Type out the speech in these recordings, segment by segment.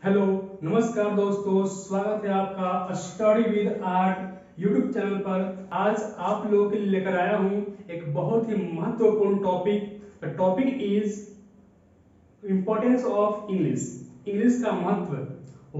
Hello, नमस्कार दोस्तों, स्वागत है आपका study with art YouTube channel पर। आज आप लोगों के लिए लेकर आया हूं एक बहुत ही महत्वपूर्ण topic. The topic is importance of English. English का महत्व,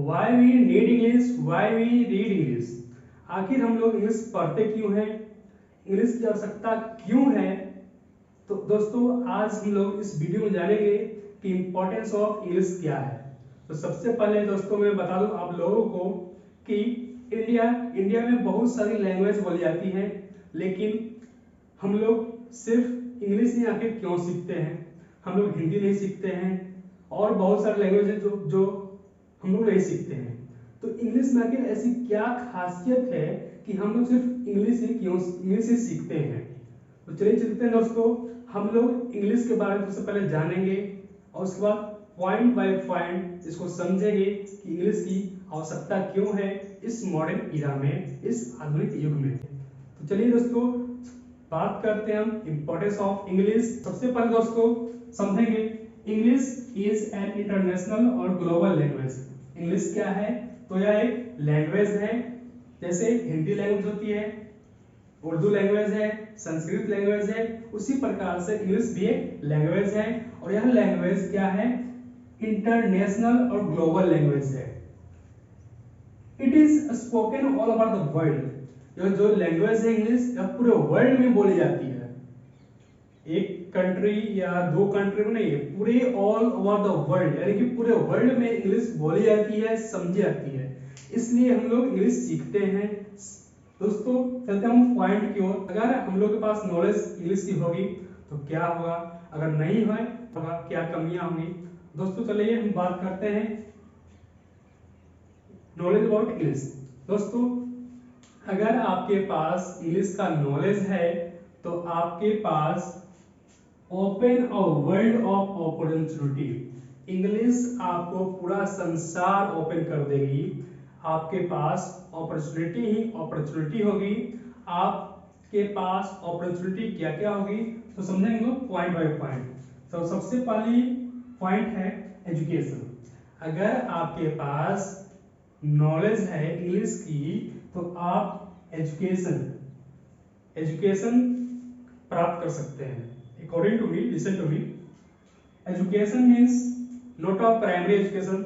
why we need English, why we read English. आखिर हम लोग इंग्लिश पढ़ते क्यों हैं, इंग्लिश की आवश्यकता क्यों है। तो दोस्तों आज हम लोग इस वीडियो में जानेंगे कि इम्पोर्टेंस ऑफ इंग्लिश क्या है। तो सबसे पहले दोस्तों मैं बता दूं आप लोगों को कि इंडिया में बहुत सारी लैंग्वेज बोली जाती हैं, लेकिन हम लोग सिर्फ इंग्लिश ही आखिर क्यों सीखते हैं। हम लोग हिंदी नहीं सीखते हैं और बहुत सारे लैंग्वेज है जो जो हम लोग नहीं सीखते हैं। तो इंग्लिश में आखिर ऐसी क्या खासियत है कि हम लोग सिर्फ इंग्लिश ही सीखते हैं। तो चलिए चलते हैं दोस्तों, हम लोग इंग्लिश के बारे में सबसे पहले जानेंगे और उसके बाद पॉइंट बाय पॉइंट इसको समझेंगे कि इंग्लिश की आवश्यकता क्यों है इस मॉडर्न इरा में, इस आधुनिक युग में। तो चलिए दोस्तों बात करते हैं हम इंपॉर्टेंस ऑफ इंग्लिश। सबसे पहले दोस्तों समझेंगे इंग्लिश इज एन इंटरनेशनल और ग्लोबल लैंग्वेज। इंग्लिश क्या है, तो यह एक लैंग्वेज है, जैसे हिंदी लैंग्वेज होती है, उर्दू लैंग्वेज है, संस्कृत लैंग्वेज है, उसी प्रकार से इंग्लिश भी एक लैंग्वेज है। और यह लैंग्वेज क्या है, इंटरनेशनल और ग्लोबल लैंग्वेज है। It is spoken all over the world. यह जो लैंग्वेज है इंग्लिश, यह पूरे वर्ल्ड में बोली जाती है। एक कंट्री या दो कंट्री में नहीं, पूरे ऑल ओवर द वर्ल्ड, यानी कि पूरे वर्ल्ड में इंग्लिश बोली जाती है, समझी जाती है। इसलिए हम लोग इंग्लिश सीखते हैं। दोस्तों चलते हम पॉइंट की ओर। अगर हम लोग के पास नॉलेज इंग्लिश की होगी तो क्या होगा, अगर नहीं है होगा क्या कमियां होंगी। दोस्तों चलिए हम बात करते हैं नॉलेज अबाउट इंग्लिश। दोस्तों अगर आपके पास इंग्लिश का नॉलेज है तो आपके पास open a world of opportunity. English आपको पूरा संसार ओपन कर देगी। आपके पास अपॉर्चुनिटी ही अपॉर्चुनिटी होगी। आपके पास अपॉर्चुनिटी क्या क्या होगी तो समझेंगे लोग पॉइंट बाय पॉइंट। तो सबसे पहली पॉइंट है एजुकेशन। अगर आपके पास नॉलेज है इंग्लिश की तो आप एजुकेशन प्राप्त कर सकते हैं। According to me, listen to me, education means not a primary education.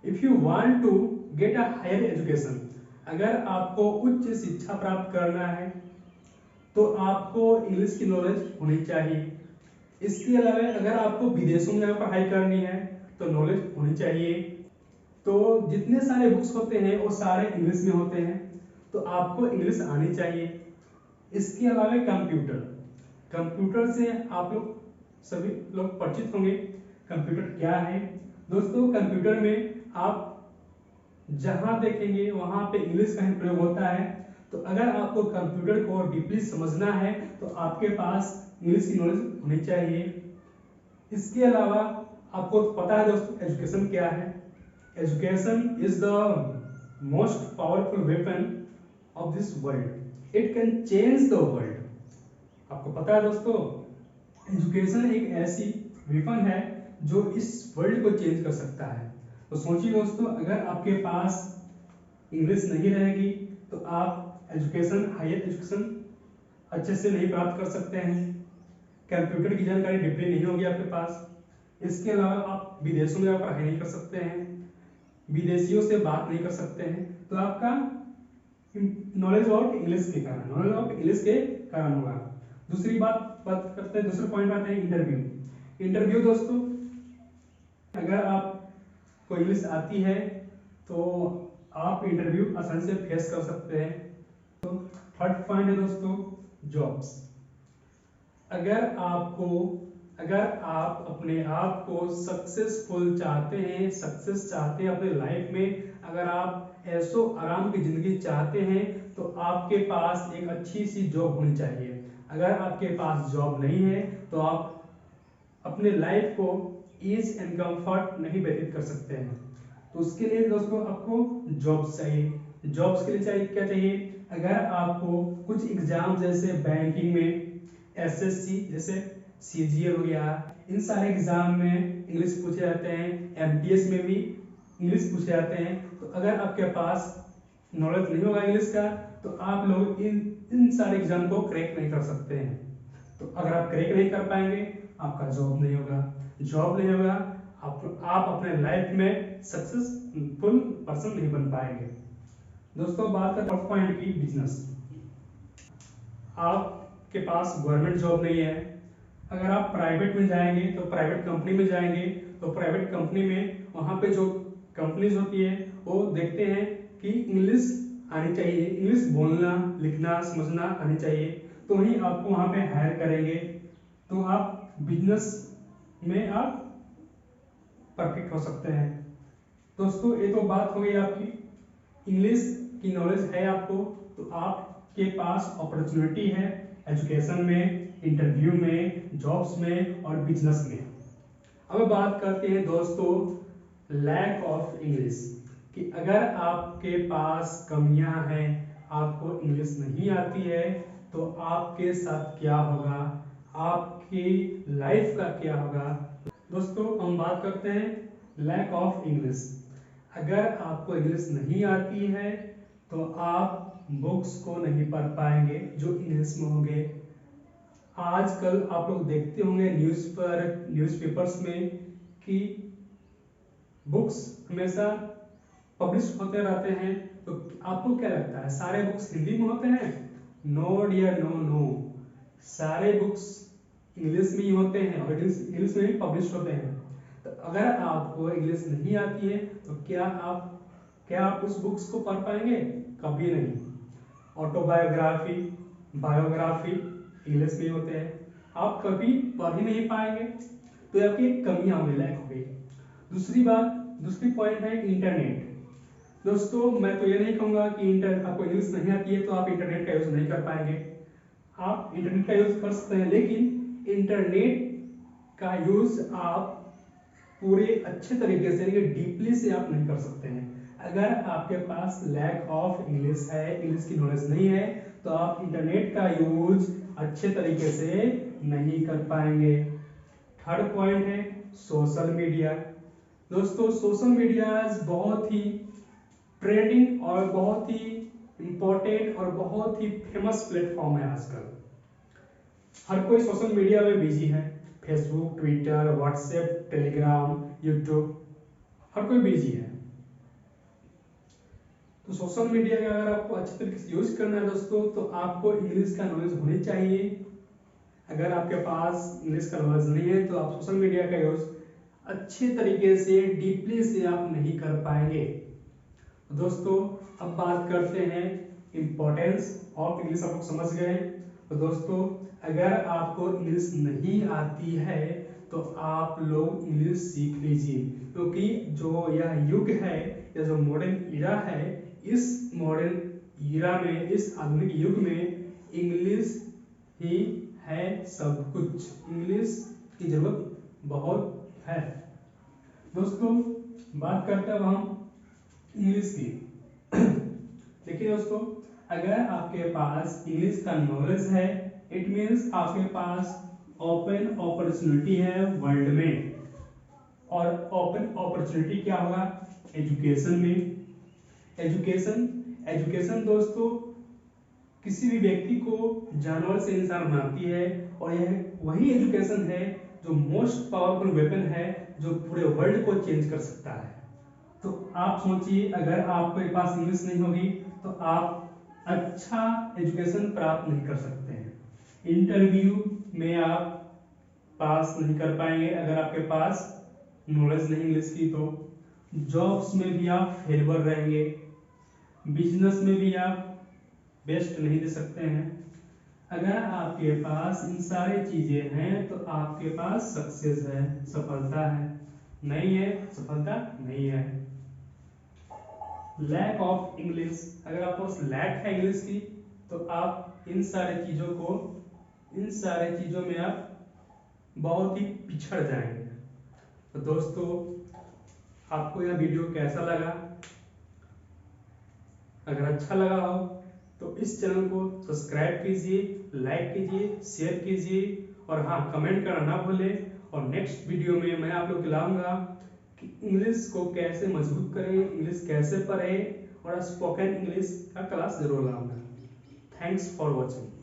If you want to get a higher education, अगर आपको उच्च शिक्षा प्राप्त करना है तो आपको इंग्लिश की नॉलेज होनी चाहिए। इसके अलावा अगर आपको विदेशों में जाकर पढ़ाई करनी है तो नॉलेज होनी चाहिए। तो जितने सारे बुक्स होते हैं वो सारे इंग्लिश में होते हैं, तो आपको इंग्लिश आनी चाहिए। इसके अलावा कंप्यूटर, कंप्यूटर से आप लोग सभी लोग परिचित होंगे। कंप्यूटर क्या है दोस्तों, कंप्यूटर में आप जहां देखेंगे वहां पे इंग्लिश का ही प्रयोग होता है। तो अगर आपको कंप्यूटर को डीपली समझना है तो आपके पास इंग्लिश की नॉलेज होनी चाहिए। इसके अलावा आपको पता है दोस्तों एजुकेशन क्या है। Education is the most powerful weapon of this world, it can change the world. आपको पता है दोस्तों एजुकेशन एक ऐसी वेपन है जो इस वर्ल्ड को चेंज कर सकता है। तो सोचिए दोस्तों अगर आपके पास इंग्लिश नहीं रहेगी तो आप हायर एजुकेशन अच्छे से नहीं प्राप्त कर सकते हैं। कंप्यूटर की जानकारी डीपली नहीं होगी आपके पास। इसके अलावा आप विदेशों में पढ़ाई नहीं कर सकते हैं, विदेशियों से बात नहीं कर सकते हैं। तो आपका नॉलेज ऑफ इंग्लिश के कारण होगा। दूसरी बात करते हैं, दूसरे पॉइंट आते हैं इंटरव्यू। इंटरव्यू दोस्तों अगर आपको इंग्लिश आती है तो आप इंटरव्यू आसानी से फेस कर सकते हैं। तो थर्ड पॉइंट है दोस्तों जॉब्स। अगर आप अपने आप को सक्सेसफुल चाहते हैं, सक्सेस चाहते हैं अपने लाइफ में, अगर आप ऐशो आराम की जिंदगी चाहते हैं तो आपके पास एक अच्छी सी जॉब होनी चाहिए। अगर आपके पास जॉब नहीं है तो आप अपने लाइफ को ईज एंड कंफर्ट नहीं व्यतीत कर सकते हैं। तो उसके लिए दोस्तों आपको जॉब्स चाहिए। जॉब्स के लिए चाहिए क्या चाहिए, अगर आपको कुछ एग्जाम जैसे बैंकिंग में एसएससी जैसे सीजीएल हो गया, इन सारे एग्जाम में इंग्लिश पूछे जाते हैं। एमटीएस में भी इंग्लिश पूछे जाते हैं, तो अगर आपके पास नॉलेज नहीं होगा इंग्लिश का तो आप लोग इन सारे एग्जाम को क्रैक नहीं कर सकते हैं। तो अगर आप क्रैक नहीं कर पाएंगे, आपका जॉब नहीं होगा, जॉब नहीं होगा, आप अपने लाइफ में सक्सेसफुल पर्सन नहीं बन पाएंगे। दोस्तों बात करते हैं पॉइंट की, बिजनेस। आपके पास गवर्नमेंट जॉब नहीं है, अगर आप प्राइवेट में जाएंगे तो प्राइवेट कंपनी में जाएंगे, तो प्राइवेट कंपनी में वहाँ पे जो कंपनीज होती है वो देखते हैं कि इंग्लिश आनी चाहिए, इंग्लिश बोलना लिखना समझना आनी चाहिए, तो ही आपको वहाँ पे हायर करेंगे, तो आप बिजनेस में आप परफेक्ट हो सकते हैं। दोस्तों ये तो बात हो गई आपकी, इंग्लिश की नॉलेज है आपको तो आपके पास अपॉर्चुनिटी है एजुकेशन में, इंटरव्यू में, जॉब्स में और बिजनेस में। अब बात करते हैं दोस्तों लैक ऑफ इंग्लिश, कि अगर आपके पास कमियां हैं, आपको इंग्लिश नहीं आती है, तो आपके साथ क्या होगा, आपकी लाइफ का क्या होगा। दोस्तों हम बात करते हैं लैक ऑफ इंग्लिश। अगर आपको इंग्लिश नहीं आती है तो आप बुक्स को नहीं पढ़ पाएंगे जो इंग्लिश में होंगे। आजकल आप लोग देखते होंगे न्यूज़पेपर्स में कि बुक्स हमेशा पब्लिश होते रहते हैं, तो आपको क्या लगता है सारे बुक्स हिंदी में होते हैं? नो डियर, नो नो, सारे बुक्स इंग्लिश में ही होते हैं और इंग्लिश में ही पब्लिश होते हैं। तो अगर आपको इंग्लिश नहीं आती है तो क्या आप उस बुक्स को पढ़ पाएंगे? कभी नहीं। ऑटोबायोग्राफी, बायोग्राफी इंग्लिश में होते हैं, आप कभी पढ़ ही नहीं पाएंगे, तो आपकी कमियां होंगी, लैक हो गई। दूसरी पॉइंट है इंटरनेट। दोस्तों मैं तो ये नहीं कहूंगा कि आपको इंग्लिश नहीं आती है तो आप इंटरनेट का यूज नहीं कर पाएंगे, आप इंटरनेट का यूज कर सकते हैं, लेकिन इंटरनेट का यूज आप पूरे अच्छे तरीके से, लेकिन डीपली से आप नहीं कर सकते हैं। अगर आपके पास लैक ऑफ इंग्लिश है, इंग्लिश की नॉलेज नहीं है, तो आप इंटरनेट का यूज अच्छे तरीके से नहीं कर पाएंगे। थर्ड पॉइंट है सोशल मीडिया। दोस्तों सोशल मीडिया बहुत ही ट्रेंडिंग और बहुत ही इंपॉर्टेंट और बहुत ही फेमस प्लेटफॉर्म है आजकल। हर कोई सोशल मीडिया में बिजी है, Facebook, Twitter, WhatsApp, Telegram, YouTube, हर कोई बिजी है। तो सोशल मीडिया का अगर आपको अच्छे तरीके से यूज करना है दोस्तों, तो आपको इंग्लिश का नॉलेज होनी चाहिए। अगर आपके पास इंग्लिश का नॉलेज नहीं है तो आप सोशल मीडिया का यूज अच्छे तरीके से डीपली से आप नहीं कर पाएंगे। तो दोस्तों अब बात करते हैं इंपॉर्टेंस ऑफ इंग्लिश। आप लोग समझ गए। तो दोस्तों अगर आपको इंग्लिश नहीं आती है तो आप लोग इंग्लिश सीख लीजिए, क्योंकि जो यह युग है या जो मॉडर्न इरा है, इस मॉडर्न इरा में, इस आधुनिक युग में इंग्लिश ही है सब कुछ, इंग्लिश की जरूरत बहुत है। दोस्तों बात करते हैं अब हम इंग्लिश की। देखिए दोस्तों अगर आपके पास इंग्लिश का नॉलेज है, इट मीन्स आपके पास ओपन अपॉर्चुनिटी है वर्ल्ड में। और ओपन अपॉर्चुनिटी क्या होगा? एजुकेशन में। एजुकेशन दोस्तों किसी भी व्यक्ति को जानवर से इंसान बनाती है, और यह वही एजुकेशन है जो मोस्ट पावरफुल वेपन है जो पूरे वर्ल्ड को चेंज कर सकता है। तो आप सोचिए अगर आपके पास इंग्लिश नहीं होगी तो आप अच्छा एजुकेशन प्राप्त नहीं कर सकते हैं, इंटरव्यू में आप पास नहीं कर पाएंगे अगर आपके पास नॉलेज नहीं इंग्लिश की, तो जॉब्स में भी आप फेलवर रहेंगे, बिजनेस में भी आप बेस्ट नहीं दे सकते हैं। अगर आपके पास इन सारी चीजें हैं तो आपके पास सक्सेस है, सफलता है। नहीं है सफलता नहीं है। लैक ऑफ इंग्लिश, अगर आपको लैक है इंग्लिश की तो आप इन सारी चीजों में आप बहुत ही पिछड़ जाएंगे। तो दोस्तों आपको यह वीडियो कैसा लगा? अगर अच्छा लगा हो तो इस चैनल को सब्सक्राइब कीजिए, लाइक कीजिए, शेयर कीजिए और हाँ कमेंट करना ना भूलें। और नेक्स्ट वीडियो में मैं आप लोग को लाऊंगा कि इंग्लिश को कैसे मजबूत करें, इंग्लिश कैसे पढ़ें और स्पोकन इंग्लिश का क्लास जरूर लाऊंगा। Thanks for watching.